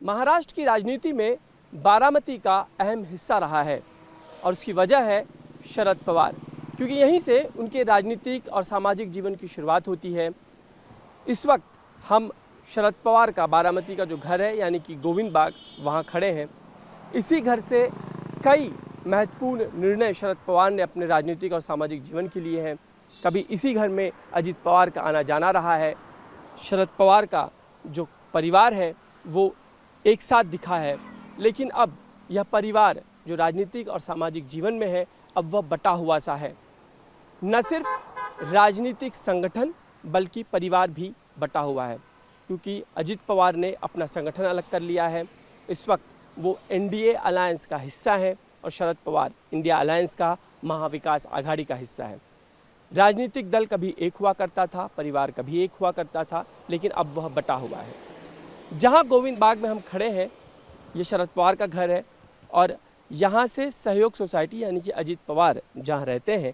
महाराष्ट्र की राजनीति में बारामती का अहम हिस्सा रहा है और उसकी वजह है शरद पवार, क्योंकि यहीं से उनके राजनीतिक और सामाजिक जीवन की शुरुआत होती है। इस वक्त हम शरद पवार का बारामती का जो घर है यानी कि गोविंद बाग, वहाँ खड़े हैं। इसी घर से कई महत्वपूर्ण निर्णय शरद पवार ने अपने राजनीतिक और सामाजिक जीवन के लिए हैं। कभी इसी घर में अजित पवार का आना जाना रहा है। शरद पवार का जो परिवार है वो एक साथ दिखा है, लेकिन अब यह परिवार जो राजनीतिक और सामाजिक जीवन में है अब वह बटा हुआ सा है। न सिर्फ राजनीतिक संगठन बल्कि परिवार भी बटा हुआ है, क्योंकि अजित पवार ने अपना संगठन अलग कर लिया है। इस वक्त वो एनडीए अलायंस का हिस्सा है और शरद पवार इंडिया अलायंस का महाविकास आघाड़ी का हिस्सा है। राजनीतिक दल कभी एक हुआ करता था, परिवार कभी एक हुआ करता था, लेकिन अब वह बटा हुआ है। जहां गोविंद बाग में हम खड़े हैं ये शरद पवार का घर है और यहाँ से सहयोग सोसाइटी यानी कि अजित पवार जहाँ रहते हैं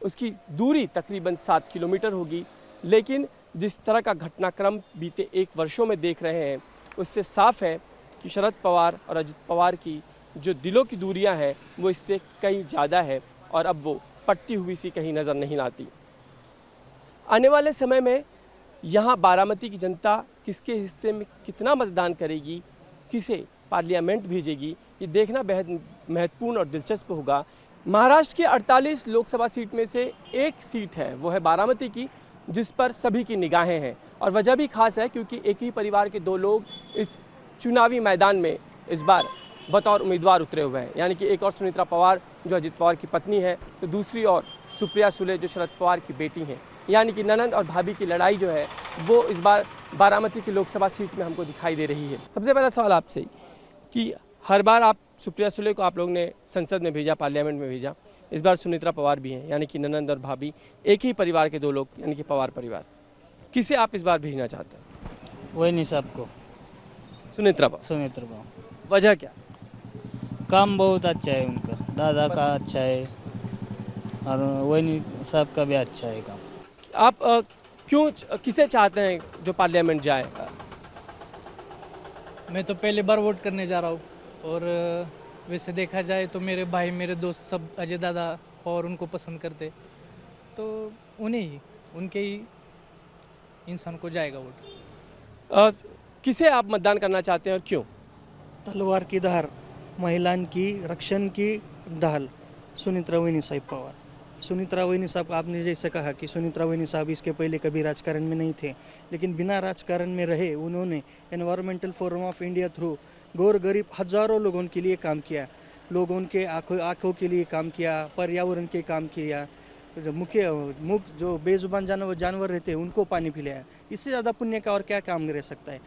उसकी दूरी तकरीबन 7 किलोमीटर होगी, लेकिन जिस तरह का घटनाक्रम बीते 1 वर्षों में देख रहे हैं उससे साफ है कि शरद पवार और अजित पवार की जो दिलों की दूरियां हैं वो इससे कहीं ज़्यादा है और अब वो पटती हुई सी कहीं नज़र नहीं आती। आने वाले समय में यहाँ बारामती की जनता किसके हिस्से में कितना मतदान करेगी, किसे पार्लियामेंट भेजेगी, ये देखना बेहद महत्वपूर्ण और दिलचस्प होगा। महाराष्ट्र की 48 लोकसभा सीट में से एक सीट है वो है बारामती की, जिस पर सभी की निगाहें हैं और वजह भी खास है क्योंकि एक ही परिवार के 2 लोग इस चुनावी मैदान में इस बार बतौर उम्मीदवार उतरे हुए हैं, यानी कि एक और सुनीत्रा पवार जो अजित पवार की पत्नी है, तो दूसरी और सुप्रिया सुले जो शरद पवार की बेटी हैं। यानी कि ननंद और भाभी की लड़ाई जो है वो इस बार बारामती की लोकसभा सीट में हमको दिखाई दे रही है। सबसे पहला सवाल आपसे कि हर बार आप सुप्रिया सुले को आप लोग ने संसद में भेजा, पार्लियामेंट में भेजा, इस बार सुनीत्रा पवार भी हैं, यानी कि ननंद और भाभी एक ही परिवार के 2 लोग यानी कि पवार परिवार। किसे आप इस बार भेजना चाहते हैं? वही नहीं सबको सुनीत्रा पवार। वजह क्या? काम बहुत अच्छा है उनका, दादा का अच्छा है और वही नहीं सबका भी अच्छा है काम। आप क्यों किसे चाहते हैं जो पार्लियामेंट जाए? मैं तो पहली बार वोट करने जा रहा हूँ और वैसे देखा जाए तो मेरे भाई मेरे दोस्त सब अजय दादा और उनको पसंद करते, तो उनके ही इंसान को जाएगा वोट। किसे आप मतदान करना चाहते हैं और क्यों? तलवार की धार, महिलांकी रक्षण की ढाल, सुनीत्रा वहिनी साहब पवार। सुनीत्रा वहिनी साहब, आपने जैसे कहा कि सुनीत्रा वहिनी साहब इसके पहले कभी राजकारण में नहीं थे, लेकिन बिना राजकारण में रहे उन्होंने environmental forum of India through गौर गरीब हजारों लोगों के लिए काम किया, लोगों के आंखों के लिए काम किया, पर्यावरण के काम किया, मुख्य जो बेजुबान जानवर रहते हैं उनको पानी पिलाया। इससे ज़्यादा पुण्य का और क्या काम रह सकता है।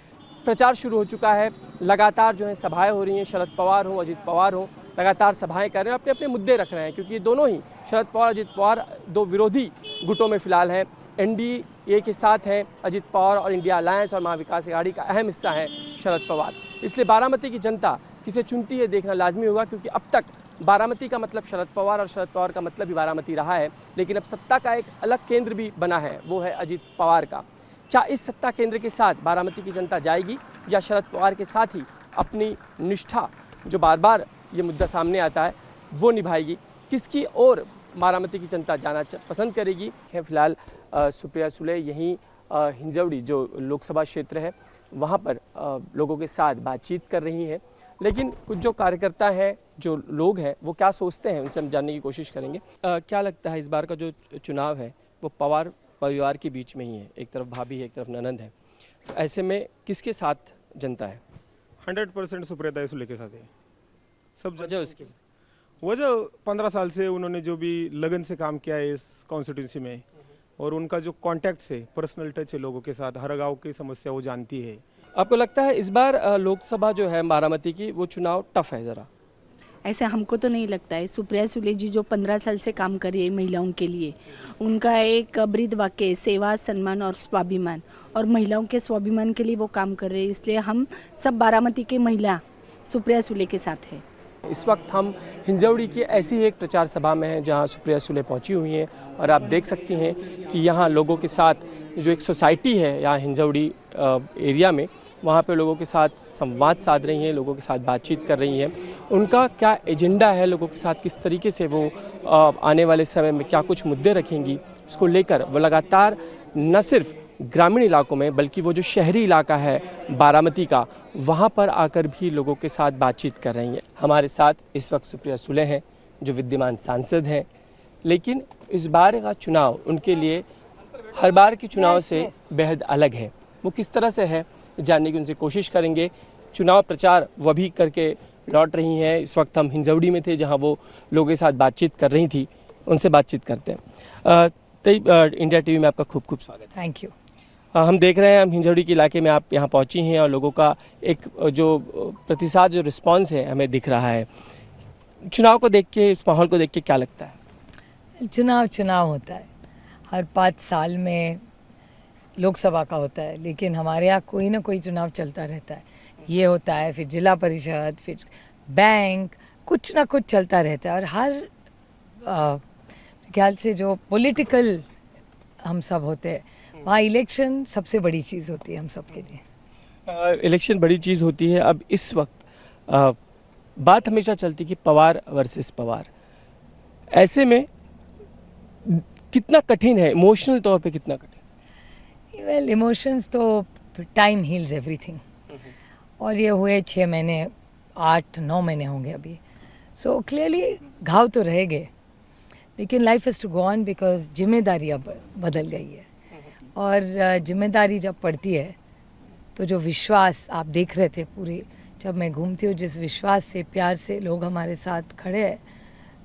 प्रचार शुरू हो चुका है, लगातार जो है सभाएं हो रही हैं। शरद पवार हो, अजित पवार हो, लगातार सभाएं कर रहे हैं, अपने अपने मुद्दे रख रहे हैं, क्योंकि ये दोनों ही शरद पवार अजित पवार 2 विरोधी गुटों में फिलहाल हैं। एनडीए के साथ है अजित पवार और इंडिया अलायंस और महाविकास आघाड़ी का अहम हिस्सा है शरद पवार। इसलिए बारामती की जनता किसे चुनती है देखना लाजमी होगा, क्योंकि अब तक बारामती का मतलब शरद पवार और शरद पवार का मतलब भी बारामती रहा है, लेकिन अब सत्ता का एक अलग केंद्र भी बना है, वो है अजित पवार का। क्या इस सत्ता केंद्र के साथ बारामती की जनता जाएगी या शरद पवार के साथ ही अपनी निष्ठा, जो बार बार ये मुद्दा सामने आता है, वो निभाएगी? किसकी ओर बारामती की जनता जाना पसंद करेगी? फिलहाल सुप्रिया सुले यहीं हिंजवड़ी जो लोकसभा क्षेत्र है वहाँ पर लोगों के साथ बातचीत कर रही हैं, लेकिन कुछ जो कार्यकर्ता हैं, जो लोग हैं, वो क्या सोचते हैं उनसे हम जानने की कोशिश करेंगे। क्या लगता है इस बार का जो चुनाव है वो पवार परिवार के बीच में ही है, एक तरफ भाभी है, एक तरफ ननंद है, ऐसे में किसके साथ जनता है? 100% सुप्रिया सुले के साथ है। सब वजह उसकी वजह 15 साल से उन्होंने जो भी लगन से काम किया है इस कॉन्स्टिट्यूंसी में, और उनका जो कॉन्टैक्ट है, पर्सनल टच है लोगों के साथ, हर गांव की समस्या वो जानती है। आपको लगता है इस बार लोकसभा जो है बारामती की वो चुनाव टफ है जरा? ऐसे हमको तो नहीं लगता है। सुप्रिया सुले जी जो 15 साल से काम कर रही है महिलाओं के लिए, उनका एक ब्रीद वाक्य सेवा, सम्मान और स्वाभिमान, और महिलाओं के स्वाभिमान के लिए वो काम कर रहे हैं, इसलिए हम सब बारामती के महिला सुप्रिया सुले के साथ है। इस वक्त हम हिंजवड़ी की ऐसी एक प्रचार सभा में हैं जहां सुप्रिया सुले पहुंची हुई हैं और आप देख सकती हैं कि यहां लोगों के साथ जो एक सोसाइटी है यहाँ हिंजवड़ी एरिया में, वहाँ पे लोगों के साथ संवाद साध रही हैं, लोगों के साथ बातचीत कर रही हैं। उनका क्या एजेंडा है, लोगों के साथ किस तरीके से वो आने वाले समय में क्या कुछ मुद्दे रखेंगी, उसको लेकर वो लगातार न सिर्फ ग्रामीण इलाकों में बल्कि वो जो शहरी इलाका है बारामती का, वहाँ पर आकर भी लोगों के साथ बातचीत कर रही हैं। हमारे साथ इस वक्त सुप्रिया सुले हैं जो विद्यमान सांसद हैं, लेकिन इस बार का चुनाव उनके लिए हर बार के चुनाव से बेहद अलग है। वो किस तरह से है जानने की उनसे कोशिश करेंगे। चुनाव प्रचार वो भी करके लौट रही हैं। इस वक्त हम हिंजवड़ी में थे जहां वो लोगों के साथ बातचीत कर रही थी, उनसे बातचीत करते हैं। इंडिया टीवी में आपका खूब खूब स्वागत है। Thank you. हम देख रहे हैं, हम हिंजवड़ी के इलाके में आप यहाँ पहुंची हैं और लोगों का एक जो प्रतिसाद, जो रिस्पॉन्स है हमें दिख रहा है। चुनाव को देख के, इस माहौल को देख के क्या लगता है? चुनाव होता है, हर 5 साल में लोकसभा का होता है, लेकिन हमारे यहाँ कोई ना कोई चुनाव चलता रहता है। ये होता है, फिर जिला परिषद, फिर बैंक, कुछ ना कुछ चलता रहता है। और हर ख्याल से जो पॉलिटिकल हम सब होते हैं, वहाँ इलेक्शन सबसे बड़ी चीज़ होती है हम सब के लिए। इलेक्शन बड़ी चीज़ होती है। अब इस वक्त बात हमेशा चलती कि पवार वर्सेस पवार, ऐसे में कितना कठिन है, इमोशनल तौर पे कितना कठिन? वेल, इमोशंस तो टाइम हील्स एवरीथिंग, और ये हुए 6 महीने, 8-9 महीने होंगे अभी। सो क्लियरली घाव तो रहेंगे, लेकिन life has to go on because जिम्मेदारी अब बदल गई है। और जिम्मेदारी जब पड़ती है तो जो विश्वास आप देख रहे थे पूरी, जब मैं घूमती हूँ, जिस विश्वास से, प्यार से लोग हमारे साथ खड़े हैं,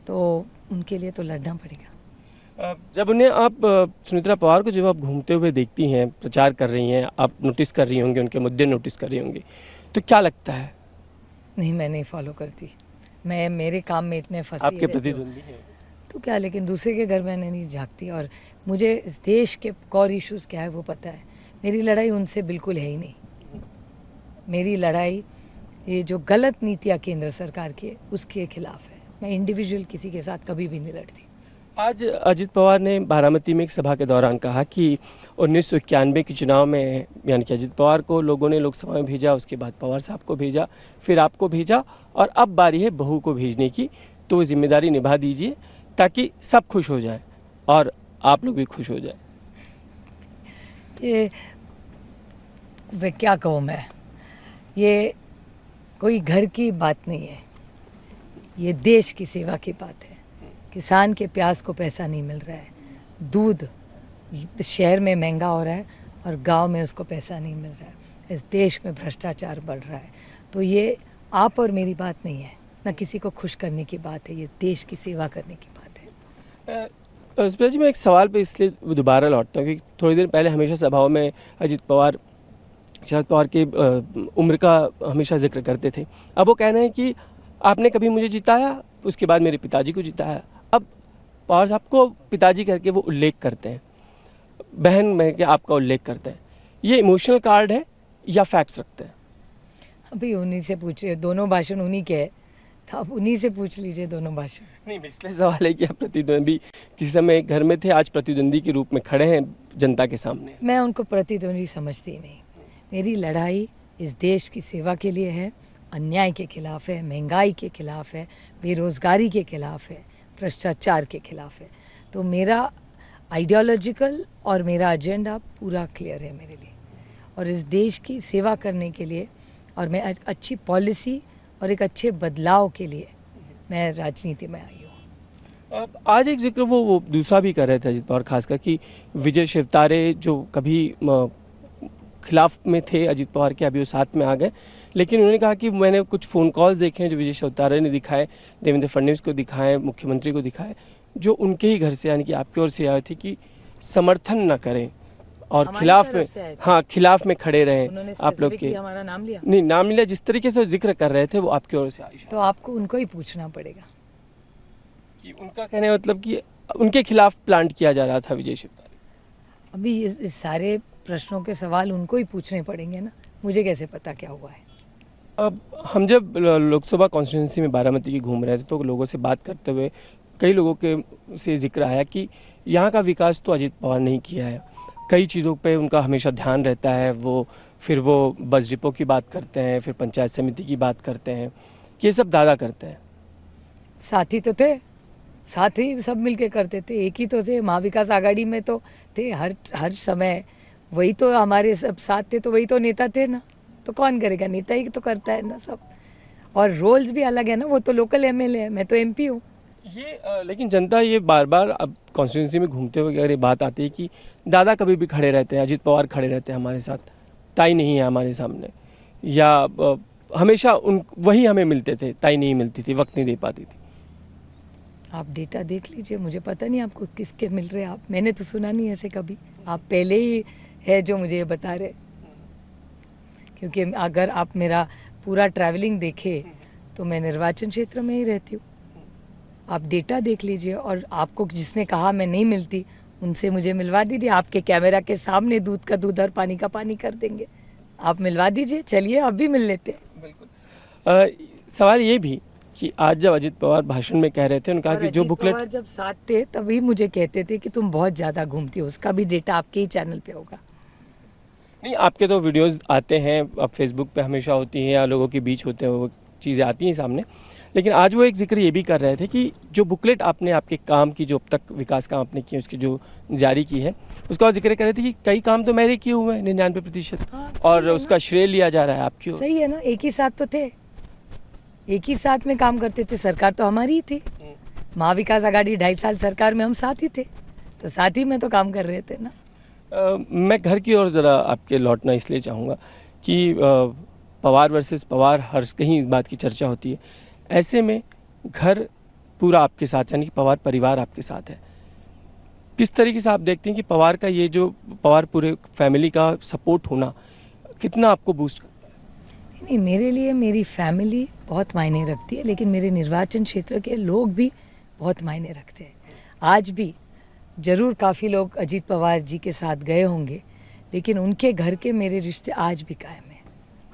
तो उनके लिए तो लड़ना पड़ेगा। जब उन्हें आप सुनीत्रा पवार को जब आप घूमते हुए देखती हैं, प्रचार कर रही हैं, आप नोटिस कर रही होंगी, उनके मुद्दे नोटिस कर रही होंगी, तो क्या लगता है? नहीं, मैं नहीं फॉलो करती, मैं मेरे काम में इतने फंसी। आपके प्रतिद्वंदी हैं तो क्या, लेकिन दूसरे के घर में नहीं झांकती। और मुझे इस देश के कोर इश्यूज क्या है वो पता है। मेरी लड़ाई उनसे बिल्कुल है ही नहीं। मेरी लड़ाई ये जो गलत नीतियाँ केंद्र सरकार की है उसके खिलाफ है। मैं इंडिविजुअल किसी के साथ कभी भी नहीं लड़ती। आज अजित पवार ने बारामती में एक सभा के दौरान कहा कि 1991 के चुनाव में, यानी कि अजित पवार को लोगों ने लोकसभा में भेजा, उसके बाद पवार साहब को भेजा, फिर आपको भेजा, और अब बारी है बहू को भेजने की, तो वो जिम्मेदारी निभा दीजिए ताकि सब खुश हो जाए और आप लोग भी खुश हो जाए। ये क्या कहूँ मैं, ये कोई घर की बात नहीं है, ये देश की सेवा की बात है। किसान के प्याज को पैसा नहीं मिल रहा है, दूध शहर में महंगा हो रहा है और गांव में उसको पैसा नहीं मिल रहा है, इस देश में भ्रष्टाचार बढ़ रहा है। तो ये आप और मेरी बात नहीं है, ना किसी को खुश करने की बात है, ये देश की सेवा करने की बात है। सुप्रिया जी, मैं एक सवाल पे इसलिए दोबारा लौटता हूँ कि थोड़ी देर पहले हमेशा सभाओं में अजित पवार, शरद पवार के उम्र का हमेशा जिक्र करते थे। अब वो कह रहे हैं कि आपने कभी मुझे जिताया, उसके बाद मेरे पिताजी को जिताया। अब पवार साहब को पिताजी करके वो उल्लेख करते हैं, बहन में के आपका उल्लेख करते हैं। ये इमोशनल कार्ड है या फैक्ट्स रखते हैं? अभी उन्हीं से पूछिए, दोनों भाषण उन्हीं के, तो आप उन्हीं से पूछ लीजिए दोनों भाषण। नहीं, इसलिए सवाल है कि आप प्रतिद्वंदी किसी समय एक घर में थे, आज प्रतिद्वंदी के रूप में खड़े हैं जनता के सामने। मैं उनको प्रतिद्वंदी समझती नहीं। मेरी लड़ाई इस देश की सेवा के लिए है, अन्याय के खिलाफ है, महंगाई के खिलाफ है, बेरोजगारी के खिलाफ है, भ्रष्टाचार के खिलाफ है। तो मेरा आइडियोलॉजिकल और मेरा एजेंडा पूरा क्लियर है मेरे लिए, और इस देश की सेवा करने के लिए, और मैं अच्छी पॉलिसी और एक अच्छे बदलाव के लिए मैं राजनीति में आई हूँ। आज एक जिक्र वो दूसरा भी कर रहे थे अजित पवार, खासकर कि विजय शिवतारे जो कभी खिलाफ में थे अजित पवार के, अभी वो साथ में आ गए, लेकिन उन्होंने कहा कि मैंने कुछ फ़ोन कॉल्स देखे हैं जो विजय शिवतारे ने दिखाए, देवेंद्र फडणवीस को दिखाए, मुख्यमंत्री को दिखाए, जो उनके ही घर से, यानी कि आपकी ओर से आए थे कि समर्थन न करें और खिलाफ में, हाँ, खिलाफ में खड़े रहें आप लोग के। हमारा नाम लिया? नहीं, नाम लिया, जिस तरीके से जिक्र कर रहे थे वो आपकी ओर से आई। तो आपको उनको ही पूछना पड़ेगा कि उनका कहने का मतलब कि उनके खिलाफ प्लांट किया जा रहा था विजय शिवतारे। अभी इस सारे प्रश्नों के सवाल उनको ही पूछने पड़ेंगे ना, मुझे कैसे पता क्या हुआ है। अब हम जब लोकसभा कॉन्स्टिट्यूंसी में बारामती की घूम रहे थे तो लोगों से बात करते हुए कई लोगों के से जिक्र आया कि यहाँ का विकास तो अजित पवार ने किया है, कई चीज़ों पे उनका हमेशा ध्यान रहता है, वो फिर वो बस डिपो की बात करते हैं, फिर पंचायत समिति की बात करते हैं, ये सब दादा करते हैं। साथी तो थे, साथ ही सब मिलके करते थे, एक ही तो थे। महाविकास आघाड़ी में तो थे हर समय, वही तो हमारे सब साथ थे, तो वही तो नेता थे ना। तो कौन करेगा, नेता ही तो करता है ना सब। और रोल्स भी अलग है ना, वो तो लोकल एमएलए है, मैं तो एमपी हूँ। ये लेकिन जनता ये बार बार अब कॉन्स्टिट्यूंसी में घूमते हुए अगर ये बात आती है कि दादा कभी भी खड़े रहते हैं, अजीत पवार खड़े रहते हैं हमारे साथ, ताई नहीं है हमारे सामने, या हमेशा वही हमें मिलते थे, ताई नहीं मिलती थी, वक्त नहीं दे पाती थी। आप डेटा देख लीजिए, मुझे पता नहीं आपको किसके मिल रहे हैं आप, मैंने तो सुना नहीं ऐसे कभी। आप पहले ही है जो मुझे ये बता रहे, क्योंकि अगर आप मेरा पूरा ट्रैवलिंग देखे तो मैं निर्वाचन क्षेत्र में ही रहती हूँ। आप डेटा देख लीजिए, और आपको जिसने कहा मैं नहीं मिलती, उनसे मुझे मिलवा दीजिए। आपके कैमरा के सामने दूध का दूध और पानी का पानी कर देंगे। आप मिलवा दीजिए, चलिए अब भी मिल लेते हैं। बिल्कुल। सवाल ये भी कि आज जब अजीत पवार भाषण में कह रहे थे, उन्होंने कहा कि जो बुकलेट, पवार जब साथ थे तभी मुझे कहते थे कि तुम बहुत ज्यादा घूमती हो, उसका भी डेटा आपके ही चैनल पे होगा। नहीं, आपके तो वीडियोस आते हैं, अब फेसबुक पे हमेशा होती हैं या लोगों के बीच होते हैं, वो चीज़ें आती हैं सामने। लेकिन आज वो एक जिक्र ये भी कर रहे थे कि जो बुकलेट आपने आपके काम की, जो अब तक विकास काम आपने किए, उसकी जो जारी की है, उसका जिक्र कर रहे थे कि कई काम तो मेरे किए हुए हैं 99%, और उसका श्रेय लिया जा रहा है आपकी। सही है ना, एक ही साथ तो थे, एक ही साथ में काम करते थे, सरकार तो हमारी ही थी। महाविकास आघाड़ी 2.5 साल सरकार में हम साथ ही थे, तो साथ ही में तो काम कर रहे थे ना। मैं घर की ओर ज़रा आपके लौटना इसलिए चाहूँगा कि पवार वर्सेस पवार हर कहीं इस बात की चर्चा होती है। ऐसे में घर पूरा आपके साथ, यानी कि पवार परिवार आपके साथ है। किस तरीके से आप देखते हैं कि पवार का ये जो पवार पूरे फैमिली का सपोर्ट होना कितना आपको बूस्ट करता है? नहीं, मेरे लिए मेरी फैमिली बहुत मायने रखती है, लेकिन मेरे निर्वाचन क्षेत्र के लोग भी बहुत मायने रखते हैं। आज भी जरूर काफ़ी लोग अजीत पवार जी के साथ गए होंगे, लेकिन उनके घर के मेरे रिश्ते आज भी कायम हैं।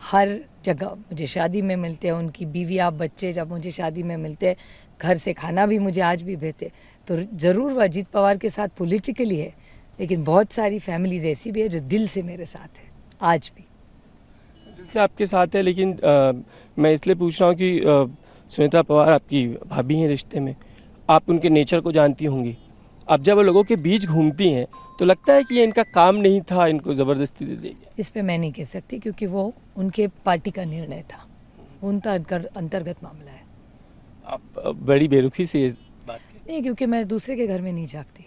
हर जगह मुझे शादी में मिलते हैं, उनकी बीवियाँ बच्चे जब मुझे शादी में मिलते हैं, घर से खाना भी मुझे आज भी भेजते। तो ज़रूर वो अजीत पवार के साथ पॉलिटिकली है, लेकिन बहुत सारी फैमिलीज ऐसी भी है जो दिल से मेरे साथ है आज भी। दिल से आपके साथ है, लेकिन मैं इसलिए पूछ रहा हूँ कि सुनीता पवार आपकी भाभी हैं रिश्ते में, आप उनके नेचर को जानती होंगी। अब जब वो लोगों के बीच घूमती हैं तो लगता है कि ये इनका काम नहीं था, इनको ज़बरदस्ती दे दी। इस पे मैं नहीं कह सकती, क्योंकि वो उनके पार्टी का निर्णय था, उनका अंतर्गत मामला है। आप बड़ी बेरुखी से ये बात करें। नहीं, क्योंकि मैं दूसरे के घर में नहीं जाती,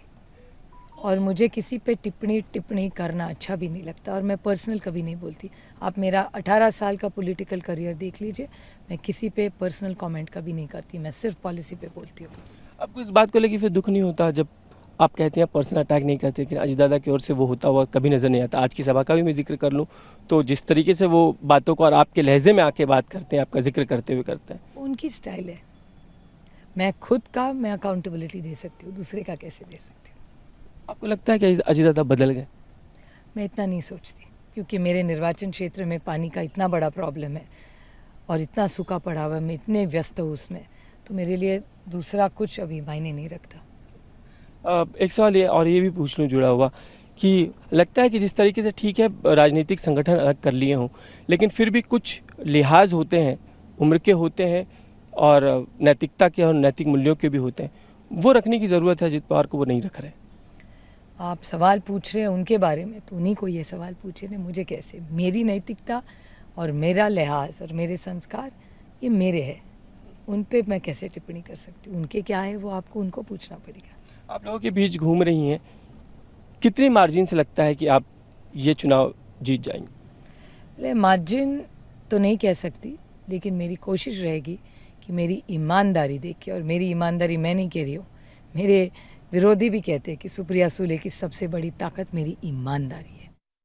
और मुझे किसी पे टिप्पणी करना अच्छा भी नहीं लगता, और मैं पर्सनल कभी नहीं बोलती। आप मेरा 18 साल का पॉलिटिकल करियर देख लीजिए, मैं किसी पे पर्सनल कमेंट कभी नहीं करती, मैं सिर्फ पॉलिसी पे बोलती हूँ। आपको इस बात को लेकर फिर दुख नहीं होता जब आप कहते हैं पर्सनल अटैक नहीं करते, लेकिन अजीत दादा की ओर से वो होता हुआ कभी नजर नहीं आता? आज की सभा का भी मैं जिक्र कर लूं तो जिस तरीके से वो बातों को और आपके लहजे में आके बात करते हैं, आपका जिक्र करते हुए करते हैं, उनकी स्टाइल है। मैं खुद का मैं अकाउंटेबिलिटी दे सकती हूँ, दूसरे का कैसे दे सकती हूँ? आपको लगता है कि अजीत दादा बदल गए? मैं इतना नहीं सोचती, क्योंकि मेरे निर्वाचन क्षेत्र में पानी का इतना बड़ा प्रॉब्लम है और इतना सूखा पड़ा हुआ है, मैं इतने व्यस्त हूँ उसमें, तो मेरे लिए दूसरा कुछ अभी मायने नहीं रखता। एक सवाल ये भी पूछ लूँ जुड़ा हुआ कि लगता है कि जिस तरीके से, ठीक है राजनीतिक संगठन अलग कर लिए हों, लेकिन फिर भी कुछ लिहाज होते हैं, उम्र के होते हैं और नैतिकता के और नैतिक मूल्यों के भी होते हैं, वो रखने की ज़रूरत है। अजीत पवार को वो नहीं रख रहे। आप सवाल पूछ रहे हैं उनके बारे में, तो उन्हीं को ये सवाल पूछे ना, मुझे कैसे? मेरी नैतिकता और मेरा लिहाज और मेरे संस्कार ये मेरे हैं, उन पे मैं कैसे टिप्पणी कर सकती हूँ? उनके क्या है वो आपको उनको पूछना पड़ेगा। आप लोगों के बीच घूम रही हैं, कितनी मार्जिन से लगता है कि आप ये चुनाव जीत जाएंगे? मार्जिन तो नहीं कह सकती, लेकिन मेरी कोशिश रहेगी कि मेरी ईमानदारी देखिए, और मेरी ईमानदारी मैं नहीं कह रही हूँ, मेरे विरोधी भी कहते हैं कि सुप्रिया सुले की सबसे बड़ी ताकत मेरी ईमानदारी है।